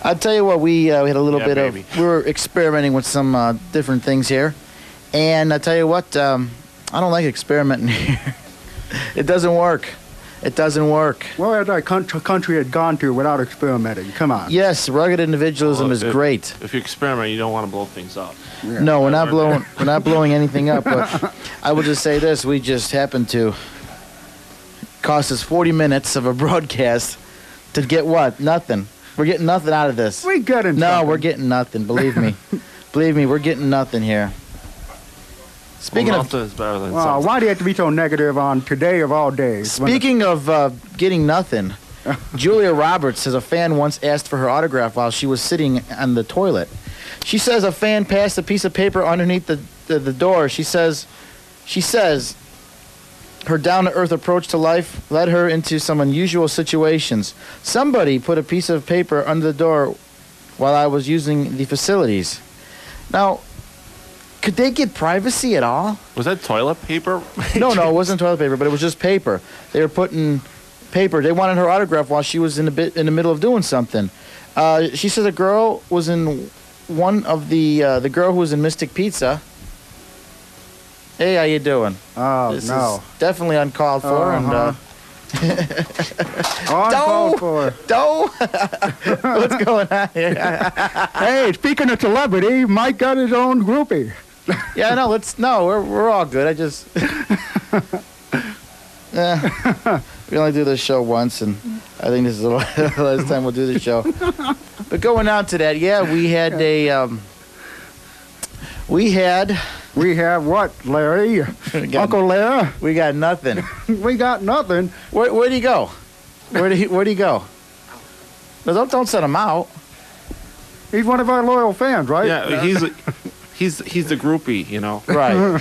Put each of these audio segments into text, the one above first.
I'll tell you what, we had a little bit baby. we were experimenting with some different things here. And I'll tell you what, I don't like experimenting here. It doesn't work. It doesn't work. Where that country had gone to without experimenting? Come on. Yes, rugged individualism is great. If you experiment, you don't want to blow things up. Yeah. No, we're not blowing anything up. But I will just say this: we just happened to cost us 40 minutes of a broadcast to get what? Nothing. We're getting nothing out of this. We getting No, something. we're getting nothing. Believe me. Believe me, we're getting nothing here. Speaking of, nothing is better than Wow, something. why do you have to be so negative on today of all days? speaking of getting nothing, Julia Roberts says a fan once asked for her autograph while she was sitting on the toilet. She says a fan passed a piece of paper underneath the door. She says her down-to-earth approach to life led her into some unusual situations. Somebody put a piece of paper under the door while I was using the facilities. Now, could they get privacy at all? Was that toilet paper? No, it wasn't toilet paper, but it was just paper. They were putting paper. They wanted her autograph while she was in the middle of doing something. She says a girl was in one of the girl who was in Mystic Pizza. Hey, how you doing? Oh, This no. is definitely uncalled for. Uh-huh. Uncalled for. What's going on here? Hey, speaking of celebrity, Mike got his own groupie. Yeah, no, we're all good. I just we only do this show once, and I think this is the last time we'll do the show. But going on to that, yeah, we had We have what, Larry? Uncle Larry? we got nothing. We got nothing. Where'd he go? Where'd he go? No, don't send him out. He's one of our loyal fans, right? Yeah, he's the groupie, you know. Right.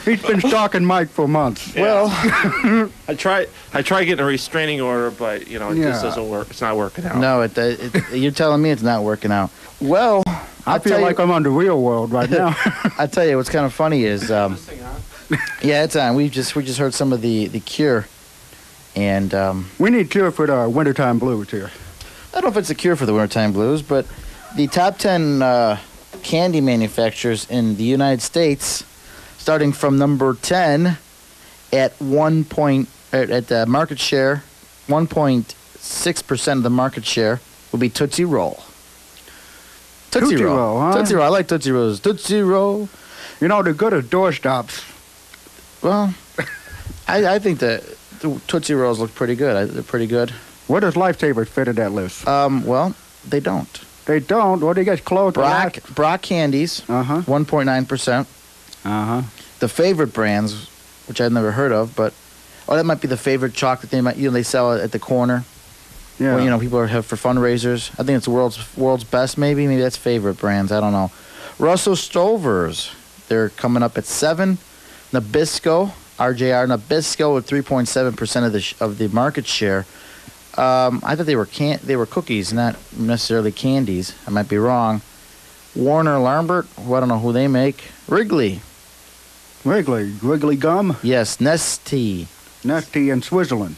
He's been stalking Mike for months. Yeah. Well, I try getting a restraining order, but it just doesn't work. It's not working out. no, you're telling me it's not working out. Well, I feel like I'm on the real world right now. I tell you, what's kind of funny is, yeah, it's on. We just heard some of the Cure, and We need Cure for the wintertime blues here. I don't know if it's a cure for the wintertime blues, but the top 10 candy manufacturers in the United States, starting from number 10 at the market share, 1.6% of the market share will be Tootsie Roll. Tootsie Roll, huh? Tootsie Roll. I like Tootsie Rolls. Tootsie Roll. You know, they're good as doorstops. Well, I think the Tootsie Rolls look pretty good. They're pretty good. Where does Lifesavers fit in that list? Well, they don't. They don't. What do you guys close? Brock Candies, 1.9%. Uh-huh. The favorite brands, which I've never heard of, but that might be the favorite chocolate they sell it at the corner. Yeah. Well, people have for fundraisers. I think it's world's best. Maybe that's favorite brands. I don't know. Russell Stover's, they're coming up at 7. Nabisco, RJR Nabisco with 3.7% of the market share. I thought they were cookies, not necessarily candies. I might be wrong. Warner Lambert, well, I don't know who they make. Wrigley. Wrigley gum. Yes, Nestea. Nestea in Switzerland.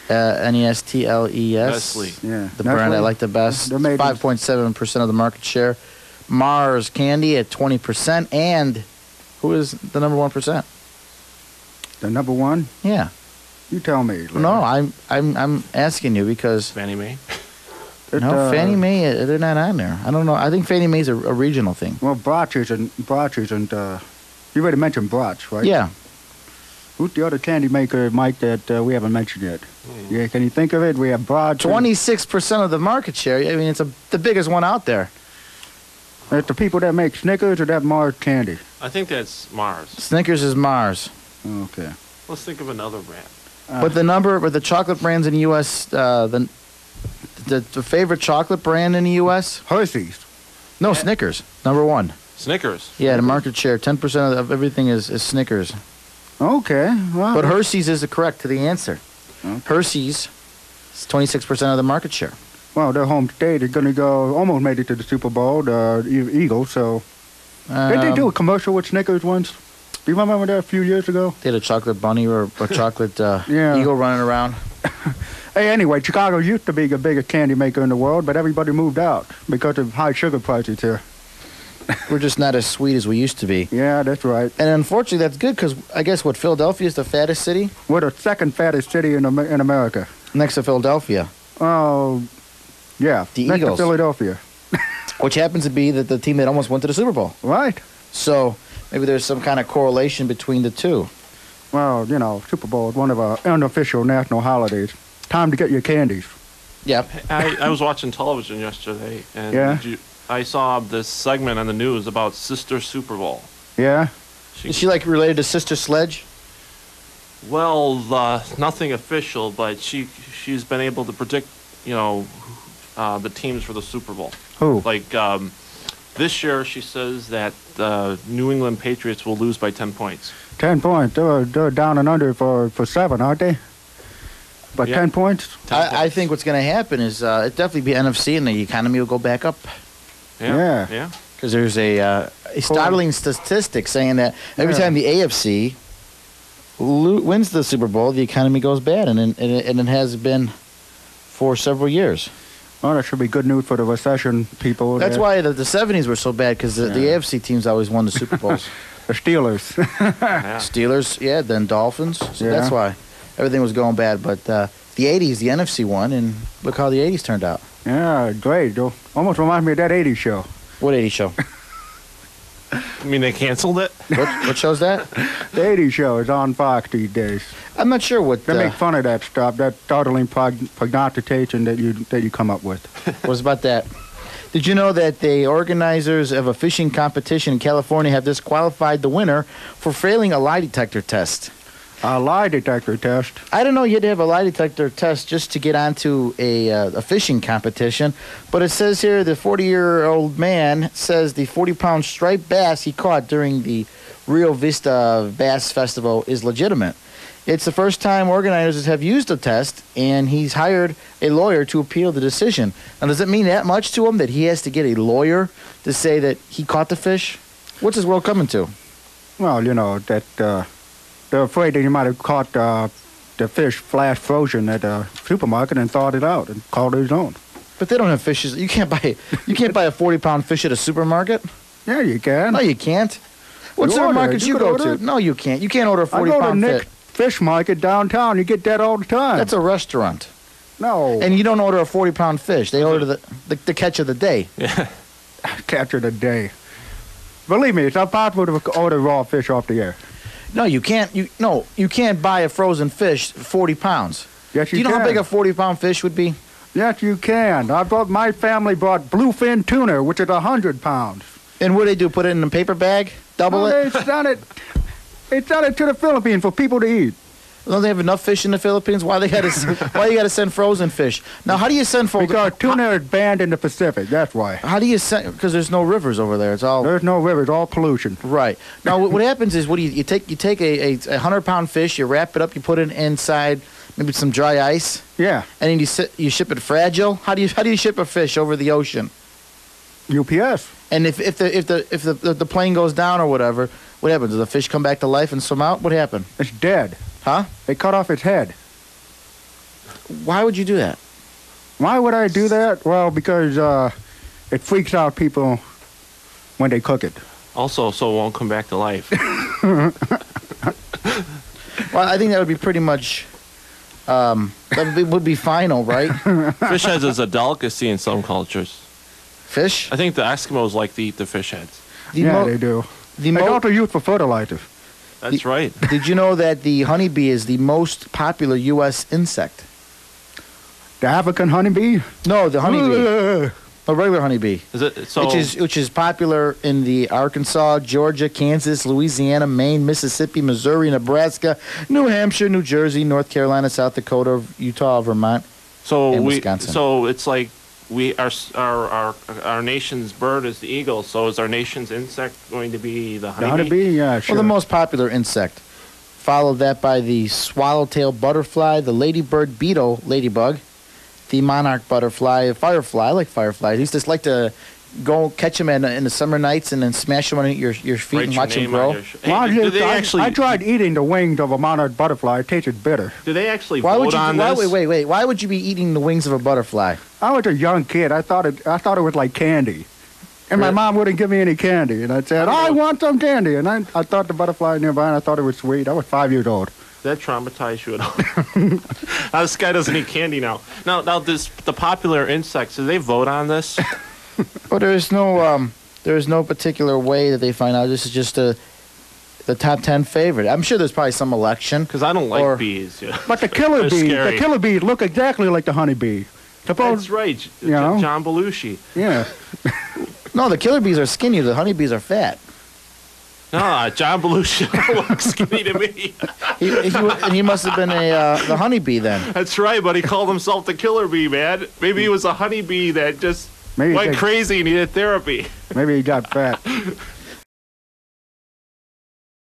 Nestles. Nestle. Yeah. The brand I like the best. They're made in- 5.7% of the market share. Mars Candy at 20%. And who is the number 1%? The number one? Yeah. You tell me. Larry. No, I'm asking you because Fannie Mae. Fannie Mae, they're not on there. I don't know. I think Fannie Mae's a regional thing. Well, Broch isn't. You already mentioned Broch, right? Yeah. Who's the other candy maker, Mike, that we haven't mentioned yet? Yeah, can you think of it? We have Broch. 26% of the market share. I mean, it's the biggest one out there. It's the people that make Snickers or that Mars candy? I think that's Mars. Snickers is Mars. Okay. Let's think of another brand. But the chocolate brands in the U.S., the favorite chocolate brand in the U.S.? Hershey's. No, Snickers, number 1. Snickers. Yeah, the market share, 10% of everything is Snickers. Okay. Well, But Hershey's is correct to the answer. Okay. Hershey's is 26% of the market share. Well, they're home today. They're going to go, almost made it to the Super Bowl, the Eagles, so. Did they do a commercial with Snickers once? Do you remember that a few years ago? They had a chocolate bunny or a chocolate Yeah. eagle running around. Hey, anyway, Chicago used to be the biggest candy maker in the world, but everybody moved out because of high sugar prices here. We're just not as sweet as we used to be. Yeah, that's right. And unfortunately, that's good because I guess Philadelphia is the fattest city? We're the second fattest city in America. Next to Philadelphia. Oh, yeah. The next Eagles. to Philadelphia. Which happens to be the team that almost went to the Super Bowl. Right. So maybe there's some kind of correlation between the two. Well, you know, Super Bowl is one of our unofficial national holidays. Time to get your candies. Yeah. I was watching television yesterday, and Yeah? I saw this segment on the news about Sister Super Bowl. Yeah? Is she like related to Sister Sledge? Well, nothing official, but she's been able to predict, the teams for the Super Bowl. Who? Like this year, she says that the New England Patriots will lose by 10 points. 10 points. They're down and under for 7, aren't they? But Yeah. 10 points? I think what's going to happen is it definitely be NFC and the economy will go back up. Yeah. Because there's a startling statistic saying that every time the AFC wins the Super Bowl, the economy goes bad, and it has been for several years. Well, that should be good news for the recession people. That's why the 70s were so bad, because the AFC teams always won the Super Bowls. The Steelers. Steelers, yeah, then Dolphins. So that's why everything was going bad. But the 80s, the NFC won, and look how the 80s turned out. Yeah, great. Almost reminds me of that 80s show. What 80s show? I mean, they canceled it? What show's that? The 80s show is on Fox these days. I'm not sure what... They make fun of that stuff, that startling prognostication that you come up with. What's about that? Did you know that the organizers of a fishing competition in California have disqualified the winner for failing a lie detector test? A lie detector test? I don't know you had to have a lie detector test just to get onto a fishing competition, but it says here the 40-year-old man says the 40-pound striped bass he caught during the Rio Vista Bass Festival is legitimate. It's the first time organizers have used the test, and he's hired a lawyer to appeal the decision. Now, does it mean that much to him that he has to get a lawyer to say that he caught the fish? What's his world coming to? Well, you know, that they're afraid that he might have caught the fish flash frozen at a supermarket and thawed it out and called it his own. But they don't have fishes. You can't buy a 40-pound fish at a supermarket. Yeah, you can. No, you can't. What supermarkets you go to? No, you can't. You can't order a 40-pound fish. Fish market downtown. You get that all the time. That's a restaurant. No. And you don't order a 40-pound fish. They order the catch of the day. Yeah. Catch of the day. Believe me, it's impossible to order raw fish off the air. No, you can't. You can't buy a frozen fish 40 pounds. Yes, you can. Do you know how big a 40-pound fish would be? Yes, you can. My family bought bluefin tuna, which is 100 pounds. And what do they do? Put it in a paper bag? Double it? They sent it to the Philippines for people to eat. Don't they have enough fish in the Philippines? Why you got to send frozen fish? Now, how do you send frozen? Because tuna is banned in the Pacific. That's why. How do you send? Because there's no rivers over there. There's no rivers. All pollution. Right. Now, what happens is, you take a 100-pound fish, you wrap it up, you put it inside maybe some dry ice. Yeah. And then you ship it fragile. How do you ship a fish over the ocean? UPS. And if the plane goes down or whatever, what happens? Does the fish come back to life and swim out? What happened? It's dead. Huh? They cut off its head. Why would you do that? Why would I do that? Well, because it freaks out people when they cook it. Also, so it won't come back to life. Well, I think that would be pretty much... that would be final, right? Fish heads is a delicacy in some cultures. Fish? I think the Eskimos like to eat the fish heads. They do. They also use for fertilizer. That's right. Did you know that the honeybee is the most popular U.S. insect? The African honeybee? No, the honeybee. A regular honeybee. Is it so? Which is popular in the Arkansas, Georgia, Kansas, Louisiana, Maine, Mississippi, Missouri, Nebraska, New Hampshire, New Jersey, North Carolina, South Dakota, Utah, Vermont, and Wisconsin. So it's like our nation's bird is the eagle. So is our nation's insect going to be the honeybee? The honeybee, yeah, sure. Well, the most popular insect. Followed that by the swallowtail butterfly, the ladybird beetle, ladybug, the monarch butterfly, firefly. I like fireflies. I used to like to go catch them in the summer nights and then smash them on your feet Write and your watch them name grow? on your do they actually? I tried eating the wings of a monarch butterfly. It tasted bitter. Do they actually Why vote would you? on Why, this? wait. Why would you be eating the wings of a butterfly? I was a young kid. I thought it was like candy. And my mom wouldn't give me any candy. And I said, I want some candy. And I thought the butterfly nearby, and I thought it was sweet. I was 5 years old. That traumatized you at all? Now, this guy doesn't eat candy now. Now, the popular insects, do they vote on this? Well, there's no particular way that they find out. This is just the top 10 favorite. I'm sure there's probably some election. Because I don't like bees. Yeah. But the killer bees look exactly like the honeybee. That's right, John Belushi. Yeah. No, the killer bees are skinny. The honeybees are fat. No, John Belushi looks skinny to me. He must have been the honeybee then. That's right, but he called himself the killer bee, man. Maybe he was a honeybee that just went crazy and needed therapy. Maybe he got fat.